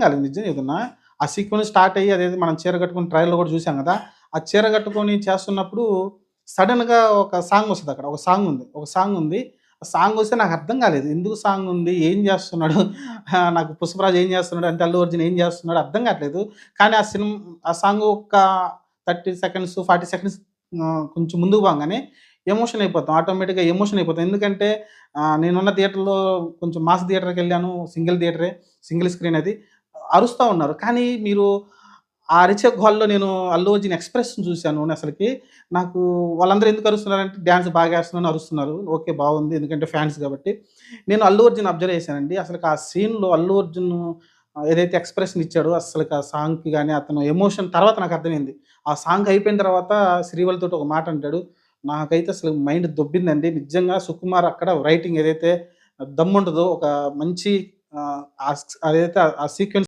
కాలేదు నిజం చెప్తున్నా. ఆ సీక్వెన్స్ స్టార్ట్ అయ్యి అదేదో మనం చీర కట్టుకొని ట్రైలర్‌లో కూడా చూసాం గదా! ఆ చీర కట్టుకొని చేస్తున్నప్పుడు సడెన్‌గా ఒక సాంగ్ వస్తదక్కడ. ఒక సాంగ్ ఉంది. ఒక సాంగ్ ఉంది. ఆ సాంగ్ వస్తే నాకు అర్థం కాలేదు. ఎందుకు సాంగ్ ఉంది? ఏం చేస్తున్నాడు? నాకు 'పుష్పరాజు' ఏం చేస్తున్నాడు? అంటే 'అల్లు అర్జున్' ఏం చేస్తున్నాడు? అర్థం కాట్లేదు. కానీ ఆ సాంగ్ ఒక 30 సెకండ్స్, 40 సెకండ్స్ కొంచెం ముందుకు పోంగానే ఎమోషన్ అయిపోతాం. ఆటోమేటిక్‌గా ఎమోషన్ అయిపోతాం. ఎందుకంటే నేనున్న థియేటర్‌లో కొంచెం మాస్ థియేటర్‌కెళ్ళాను. సింగిల్ థియేటరే. సింగిల్ స్క్రీన్ అది. అరుస్తా ఉన్నారు. కానీ మీరు ఆ అరిచే గోలలో నేను 'అల్లు అర్జున్' ఎక్స్‌ప్రెషన్ చూసాను అసలకి. నాకు వాళ్ళందరూ ఎందుకు అరుస్తున్నారంటే డాన్స్ బాగా ఏస్తున్నానని అరుస్తున్నారు. ఓకే. బాగుంది. ఎందుకంటే ఫ్యాన్స్ కాబట్టి. నేను 'అల్లు అర్జున్' అబ్జర్వ్ చేశానండి. అసలకి ఆ సీన్‌లో 'అల్లు అర్జున్' ఏదైతే ఎక్స్‌ప్రెషన్ ఇచ్చాడో అస్సలకి ఆ సాంగ్‌కి గాని, అతను ఎమోషన్ తర్వాత నాకు అర్థమైంది. ఆ సాంగ్ అయిపోయిన తర్వాత శ్రీవల్లితోటి ఒక మాట అంటాడు. నాకైతే అసలు మైండ్ దొబ్బిందండి. నిజంగా సుకుమార్ అక్కడ రైటింగ్ ఏదైతే దమ్ముంటదో ఒక మంచి అదేదైతే ఆ సీక్వెన్స్